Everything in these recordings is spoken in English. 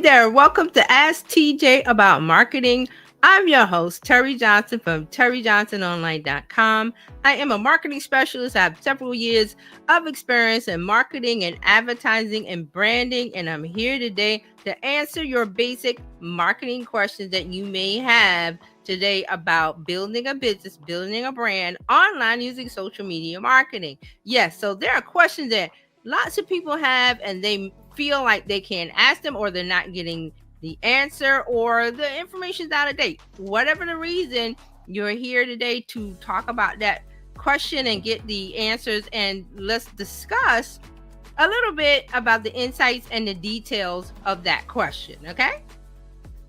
there. Welcome to Ask TJ About Marketing. I'm your host, Terry Johnson from terryjohnsononline.com. I am a marketing specialist. I have several years of experience in marketing and advertising and branding, and I'm here today to answer your basic marketing questions that you may have today about building a business, building a brand online using social media marketing. Yes, so there are questions that lots of people have, and they feel like they can't ask them, or they're not getting the answer, or the information's out of date. Whatever the reason, you're here today to talk about that question and get the answers, and let's discuss a little bit about the insights and the details of that question. Okay,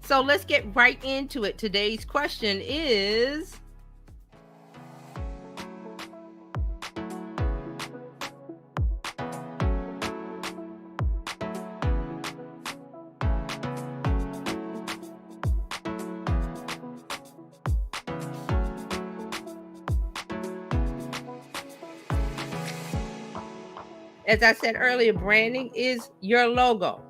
so let's get right into it. Today's question is, as I said earlier, branding is your logo.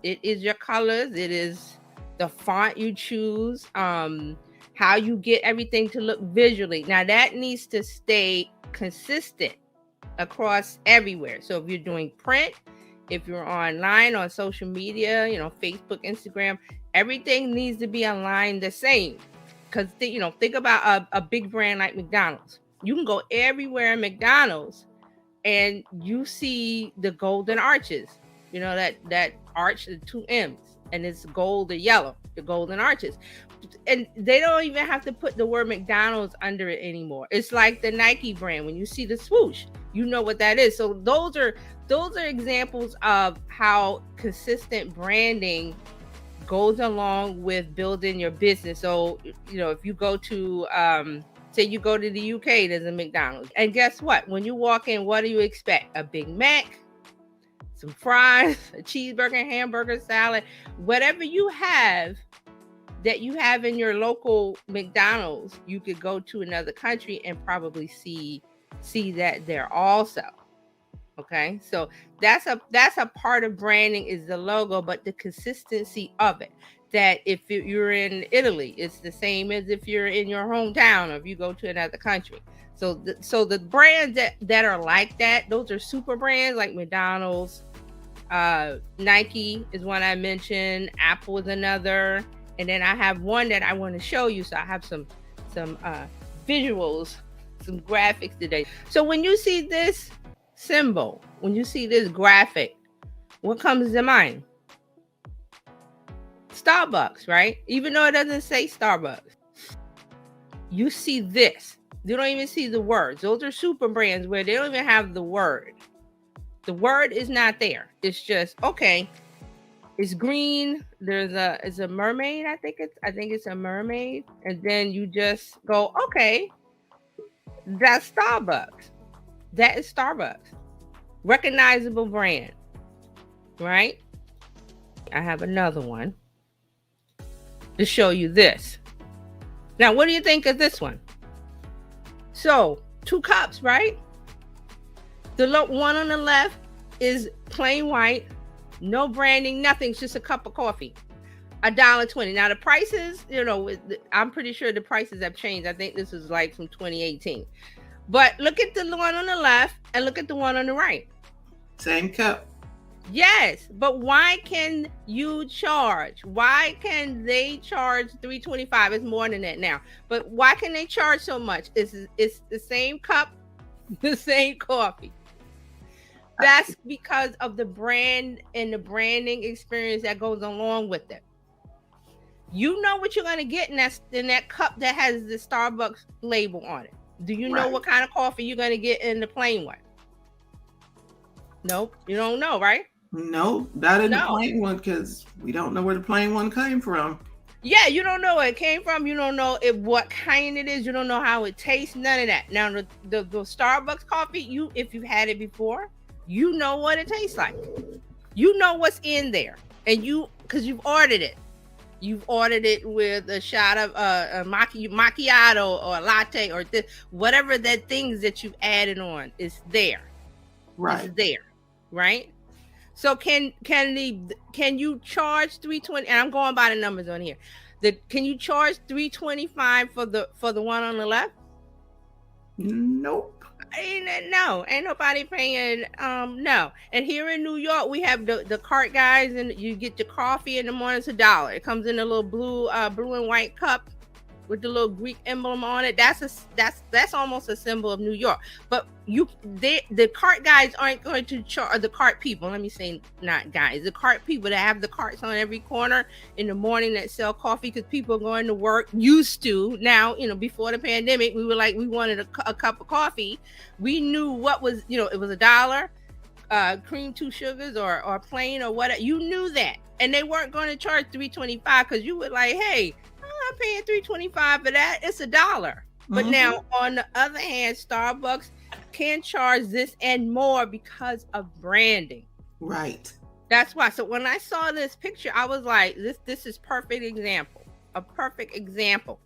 It is your colors. It is the font you choose, how you get everything to look visually. Now that needs to stay consistent across everywhere. So if you're doing print, if you're online on social media, Facebook, Instagram, everything needs to be aligned the same. Because think about a big brand like McDonald's. You can go everywhere in McDonald's and you see the golden arches, that arch, the two M's, and it's gold or yellow, the golden arches. And they don't even have to put the word McDonald's under it anymore. It's like the Nike brand. When you see the swoosh, you know what that is. So those are examples of how consistent branding goes along with building your business. So, if you go to say you go to the UK, there's a McDonald's. And guess what? When you walk in, what do you expect? A Big Mac, some fries, a cheeseburger, hamburger, salad, whatever you have that you have in your local McDonald's, you could go to another country and probably see that there also. Okay, so that's a part of branding, is the logo, but the consistency of it. That if you're in Italy, it's the same as if you're in your hometown, or if you go to another country. So the brands that are like that, those are super brands like McDonald's, Nike is one I mentioned, Apple is another, and then I have one that I want to show you. So I have some visuals, some graphics today. So when you see this symbol, when you see this graphic, what comes to mind? Starbucks, right? Even though it doesn't say Starbucks, you see this. You don't even see the words. Those are super brands where they don't even have the word. The word is not there. It's just, okay, it's green. It's a mermaid. I think it's a mermaid. And then you just go, okay, that's Starbucks. That is Starbucks. Recognizable brand, right? I have another one to show you this. Now, what do you think of this one? So, 2 cups, right? The one on the left is plain white, no branding, nothing. It's just a cup of coffee. $1.20. Now the prices, I'm pretty sure the prices have changed. I think this is like from 2018. But look at the one on the left and look at the one on the right. Same cup. Yes, but why can you charge? Why can they charge $3.25? It's more than that now. But why can they charge so much? It's the same cup, the same coffee. That's because of the brand and the branding experience that goes along with it. You know what you're going to get in that cup that has the Starbucks label on it. Do you know what kind of coffee you're going to get in the plain one? Nope, you don't know, right? No, not in the plain one, because we don't know where the plain one came from. Yeah, you don't know where it came from. You don't know what kind it is. You don't know how it tastes. None of that. Now, the Starbucks coffee, if you've had it before, you know what it tastes like. You know what's in there, and because you've ordered it. You've ordered it with a shot of a macchiato or a latte or whatever that things that you've added on is there. Right. It's there, right? So can you charge $3.20? And I'm going by the numbers on here. Can you charge $3.25 for the one on the left? Nope. No, ain't nobody paying. No. And here in New York, we have the cart guys, and you get your coffee in the morning. It's $1. It comes in a little blue and white cup with the little Greek emblem on it. That's almost a symbol of New York. But the cart guys aren't going to charge, the cart people. Let me say, not guys, the cart people that have the carts on every corner in the morning that sell coffee, because people are going to work. Used to. Now, before the pandemic, we were like, we wanted a cup of coffee. We knew what was, it was $1, cream, 2 sugars, or plain, or whatever. You knew that, and they weren't going to charge $3.25 because you were like, hey, I'm paying $3.25 for that. It's $1. But now, on the other hand, Starbucks can charge this and more because of branding. Right. That's why. So when I saw this picture, I was like, this is perfect example. A perfect example.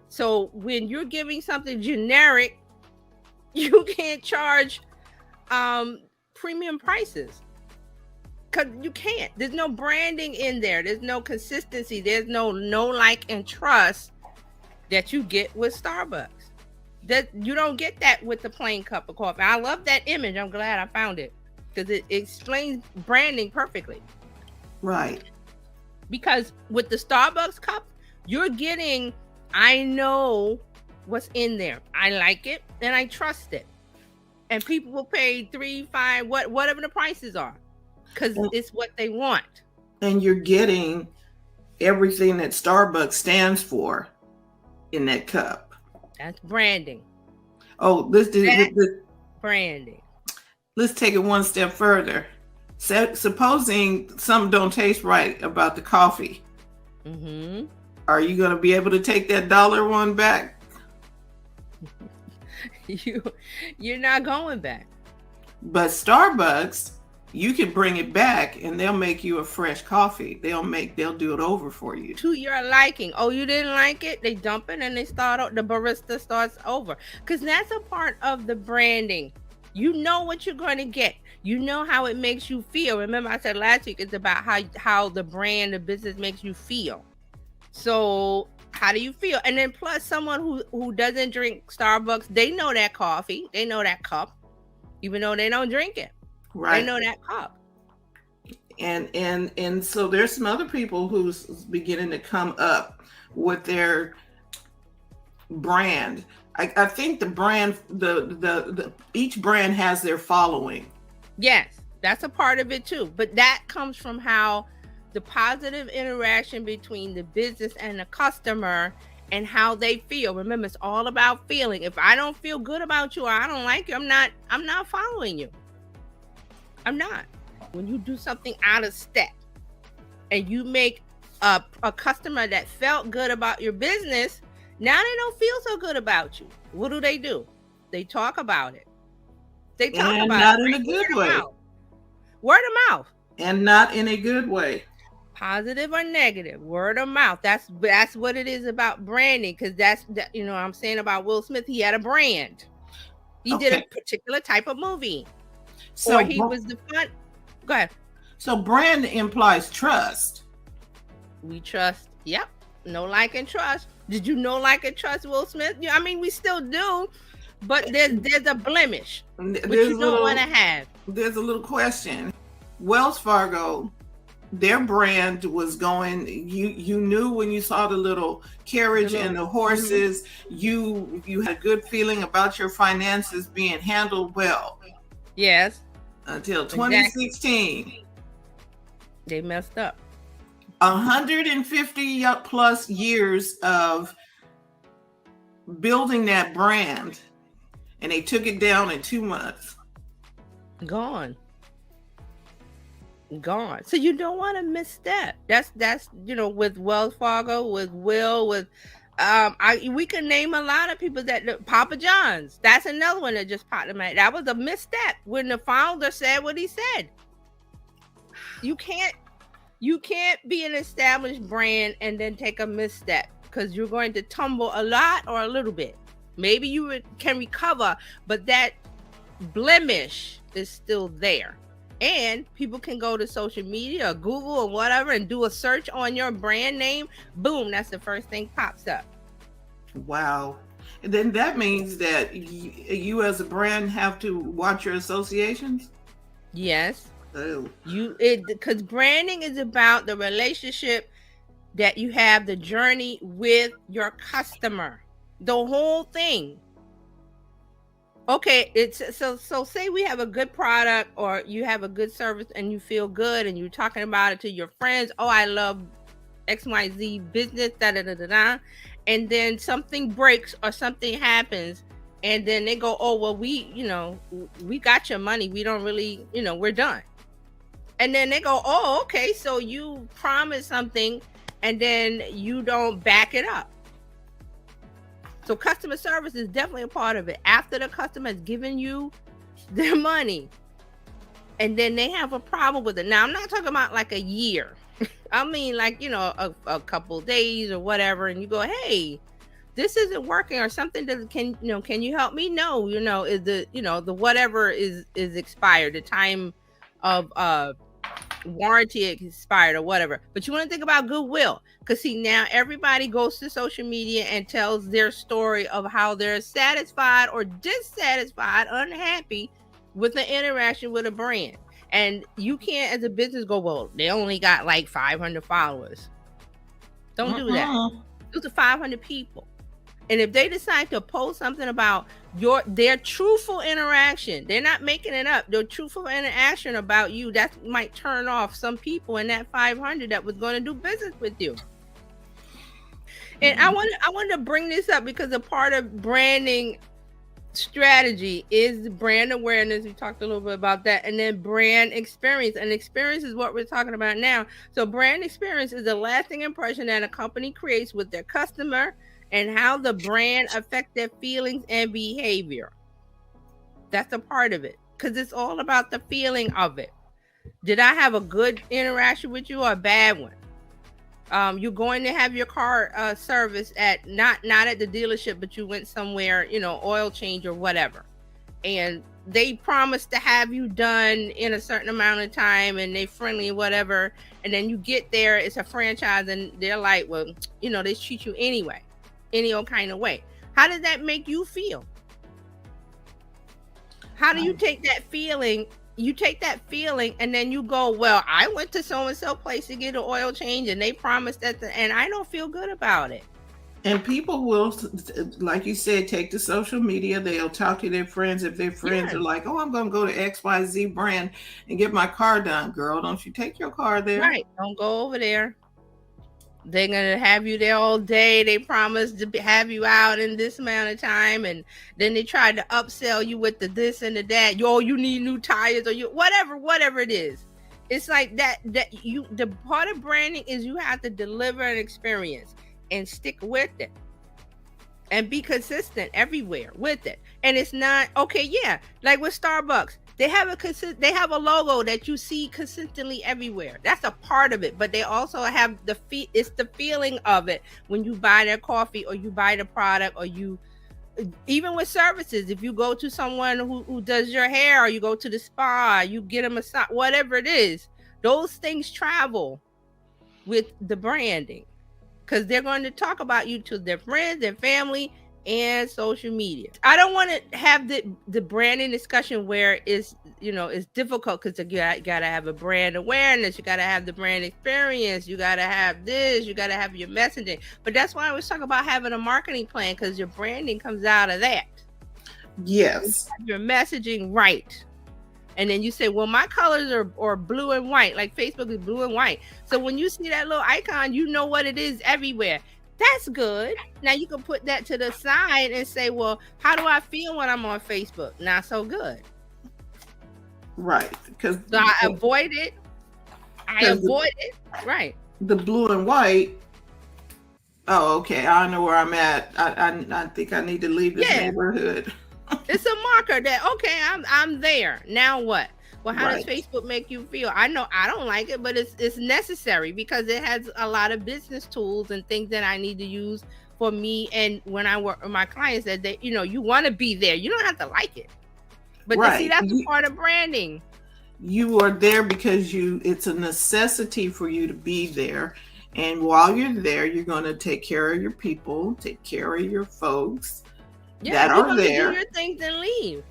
So when you're giving something generic, you can't charge premium prices. Because you can't. There's no branding in there. There's no consistency. There's no like and trust that you get with Starbucks. That you don't get that with the plain cup of coffee. I love that image. I'm glad I found it because it explains branding perfectly. Right. Because with the Starbucks cup, you're getting, I know what's in there. I like it and I trust it. And people will pay $3, $5, whatever the prices are. Because it's what they want. And you're getting everything that Starbucks stands for in that cup. That's branding. Oh, this branding. Let's take it one step further. Supposing something don't taste right about the coffee, are you going to be able to take that $1 one back? You're not going back. But Starbucks, you can bring it back and they'll make you a fresh coffee. They'll do it over for you. To your liking. Oh, you didn't like it? They dump it and the barista starts over. Because that's a part of the branding. You know what you're going to get. You know how it makes you feel. Remember I said last week, it's about how the brand, the business makes you feel. So how do you feel? And then plus someone who doesn't drink Starbucks, they know that coffee. They know that cup. Even though they don't drink it. Right. I know that cup. And so there's some other people who's beginning to come up with their brand. I think the brand, the each brand has their following. Yes, that's a part of it too. But that comes from how the positive interaction between the business and the customer and how they feel. Remember, it's all about feeling. If I don't feel good about you or I don't like you, I'm not following you. I'm not. When you do something out of step and you make a customer that felt good about your business, now they don't feel so good about you. What do? They talk about it. They talk and about not it. In a good way. Word of mouth. And not in a good way. Positive or negative, word of mouth. That's what it is about branding. Because I'm saying about Will Smith, he had a brand. He did a particular type of movie. So he was the front. Go ahead. So brand implies trust. We trust. Yep. No like and trust. Did you know like and trust Will Smith? I mean, we still do, but there's a blemish which you don't want to have. There's a little question. Wells Fargo, their brand was going. You knew when you saw the little carriage and the horses. You had a good feeling about your finances being handled well. Yes. Until 2016. Exactly. They messed up. 150 plus years of building that brand, and they took it down in 2 months. Gone. So you don't want to misstep. That's with Wells Fargo, with Will, with we can name a lot of people that Papa John's. That's another one that just popped in my head. That was a misstep when the founder said what he said. You can't be an established brand and then take a misstep, because you're going to tumble a lot or a little bit. Maybe you can recover, but that blemish is still there. And people can go to social media or Google or whatever and do a search on your brand name. Boom, that's the first thing pops up. Wow. And then that means that you as a brand have to watch your associations? Yes. Oh. Because branding is about the relationship that you have, the journey with your customer, the whole thing. Okay, it's so say we have a good product or you have a good service and you feel good and you're talking about it to your friends. Oh, I love XYZ business, da da da da da. And then something breaks or something happens, and then they go, oh, well, we got your money. We don't really, we're done. And then they go, oh, okay, so you promised something and then you don't back it up. So customer service is definitely a part of it. After the customer has given you their money and then they have a problem with it. Now, I'm not talking about like a year. I mean, like, a couple days or whatever. And you go, hey, this isn't working or something can you help me? No, is the whatever is expired. The time of warranty expired or whatever. But you want to think about goodwill, because see, now everybody goes to social media and tells their story of how they're satisfied or dissatisfied, unhappy with the interaction with a brand. And you can't, as a business, go, well, they only got like 500 followers. Don't do that. Those are 500 people. And if they decide to post something about their truthful interaction, they're not making it up, their truthful interaction about you, that might turn off some people in that 500 that was going to do business with you. And I wanted to bring this up because a part of branding strategy is brand awareness. We talked a little bit about that. And then brand experience. And experience is what we're talking about now. So brand experience is the lasting impression that a company creates with their customer and how the brand affects their feelings and behavior. That's a part of it, because it's all about the feeling of it. Did I have a good interaction with you or a bad one? You're going to have your car service at not at the dealership, but you went somewhere, oil change or whatever, and they promised to have you done in a certain amount of time, and they friendly whatever, and then you get there, it's a franchise, and they're like, well, they treat you anyway, any old kind of way. How does that make you feel? How do you take that feeling? You take that feeling and then you go, well, I went to so-and-so place to get an oil change and they promised that, and I don't feel good about it. And people will, like you said, take to social media. They'll talk to their friends. If their friends are like, oh, I'm going to go to XYZ brand and get my car done. Girl, don't you take your car there. Right. Don't go over there. They're going to have you there all day. They promised to have you out in this amount of time. And then they tried to upsell you with the this and the that. You need new tires or whatever it is. It's like that the part of branding is you have to deliver an experience and stick with it and be consistent everywhere with it. And it's not, okay, yeah, like with Starbucks. They have a logo that you see consistently everywhere. That's a part of it, but they also have it's the feeling of it when you buy their coffee or you buy the product, or you, even with services, if you go to someone who does your hair, or you go to the spa, you get a massage, whatever it is, those things travel with the branding, because they're going to talk about you to their friends, their family, and social media. I don't want to have the branding discussion where it's difficult, because you gotta have a brand awareness, you gotta have the brand experience, you gotta have this, you gotta have your messaging. But that's why I was talking about having a marketing plan, because your branding comes out of that. Yes. You have your messaging right. And then you say, well, my colors are blue and white, like Facebook is blue and white. So when you see that little icon, you know what it is everywhere. That's good. Now you can put that to the side and say, well, how do I feel when I'm on Facebook? Not so good. Right. Because so I avoid it. Right. The blue and white. Oh, okay. I know where I'm at. I think I need to leave this neighborhood. It's a marker that, okay, I'm there. Now what? Well, how does Facebook make you feel? I know I don't like it, but it's necessary, because it has a lot of business tools and things that I need to use for me. And when I work with my clients, that you want to be there. You don't have to like it, but see, that's a part of branding. You are there because it's a necessity for you to be there. And while you're there, you're going to take care of your people, take care of your folks that are there. Do your things and leave.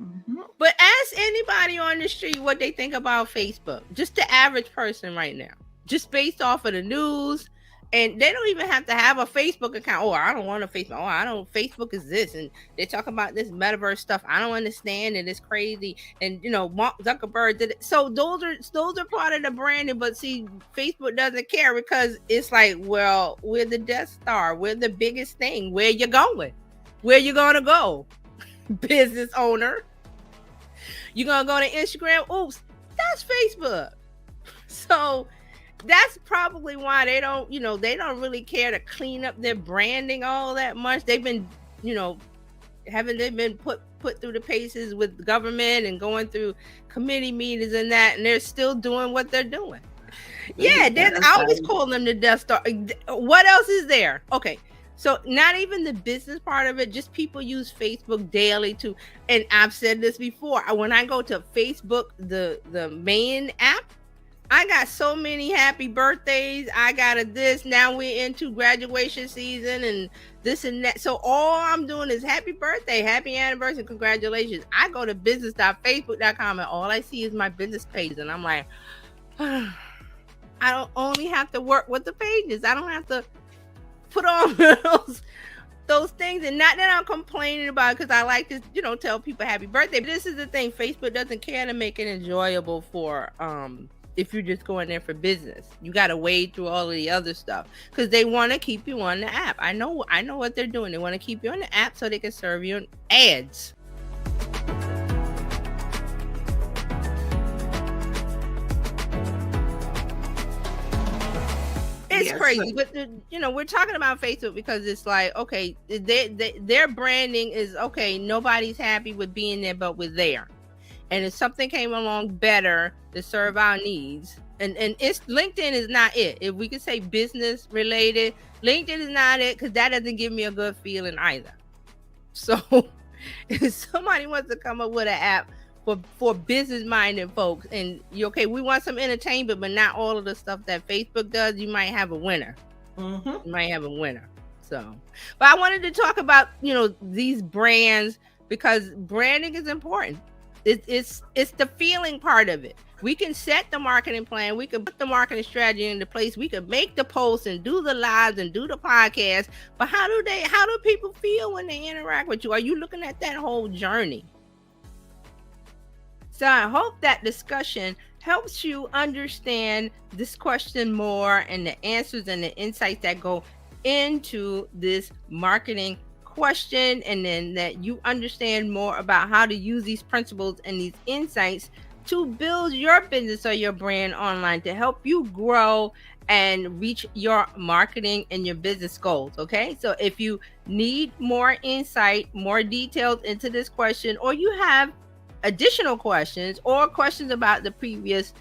Mm-hmm. But ask anybody on the street what they think about Facebook. Just the average person right now. Just based off of the news. And they don't even have to have a Facebook account. Oh, I don't want a Facebook. Oh, Facebook is this. And they're talking about this metaverse stuff. I don't understand it. It's crazy. And, Mark Zuckerberg did it. So those are part of the branding. But see, Facebook doesn't care because it's like, well, we're the Death Star. We're the biggest thing. Where you going? Where you going to go? Business owner. You going to go to Instagram? Oops, that's Facebook. So that's probably why they don't really care to clean up their branding all that much. They've been, haven't they been put through the paces with the government and going through committee meetings and that, and they're still doing what they're doing. Yeah, I always call them the Death Star. What else is there? Okay, so not even the business part of it, just people use Facebook daily too. And I've said this before. When I go to Facebook, the main app, I got so many happy birthdays. I got this. Now we're into graduation season and this and that. So all I'm doing is happy birthday, happy anniversary, congratulations. I go to business.facebook.com and all I see is my business page. And I'm like, I don't only have to work with the pages. I don't have to put on those things. And not that I'm complaining about it, because I like to, tell people happy birthday. But this is the thing. Facebook doesn't care to make it enjoyable for, if you're just going there for business. You got to wade through all of the other stuff because they want to keep you on the app. I know what they're doing. They want to keep you on the app so they can serve you ads. It's crazy, but we're talking about Facebook because it's like, okay, their branding is okay. Nobody's happy with being there, but we're there. And if something came along better to serve our needs, and it's LinkedIn is not it. If we could say business related, LinkedIn is not it because that doesn't give me a good feeling either. So if somebody wants to come up with an app for business minded folks, and we want some entertainment, but not all of the stuff that Facebook does, you might have a winner. Mm-hmm. You might have a winner. So, but I wanted to talk about these brands because branding is important. It's the feeling part of it. We can set the marketing plan. We can put the marketing strategy into place. We can make the posts and do the lives and do the podcast. But how do people feel when they interact with you? Are you looking at that whole journey? So I hope that discussion helps you understand this question more and the answers and the insights that go into this marketing question, and then that you understand more about how to use these principles and these insights to build your business or your brand online to help you grow and reach your marketing and your business goals. Okay, so if you need more insight, more details into this question, or you have additional questions or questions about the previous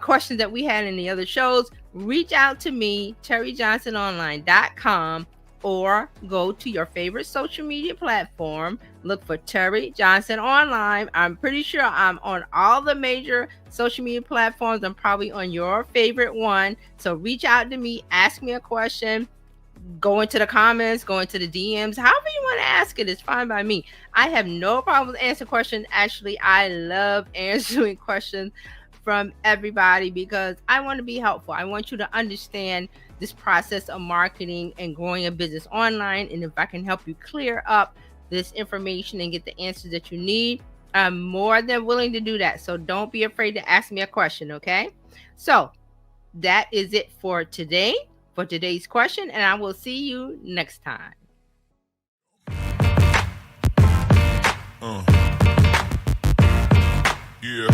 questions that we had in the other shows, reach out to me, TerryJohnsonOnline.com, or go to your favorite social media platform. Look for Terry Johnson Online. I'm pretty sure I'm on all the major social media platforms. I'm probably on your favorite one. So reach out to me, ask me a question, go into the comments, go into the DMs, however you want to ask it. It's fine by me. I have no problem answering questions. Actually, I love answering questions from everybody because I want to be helpful. I want you to understand this process of marketing and growing a business online. And if I can help you clear up this information and get the answers that you need, I'm more than willing to do that. So don't be afraid to ask me a question, okay? So that is it for today, for today's question, and I will see you next time. Yeah.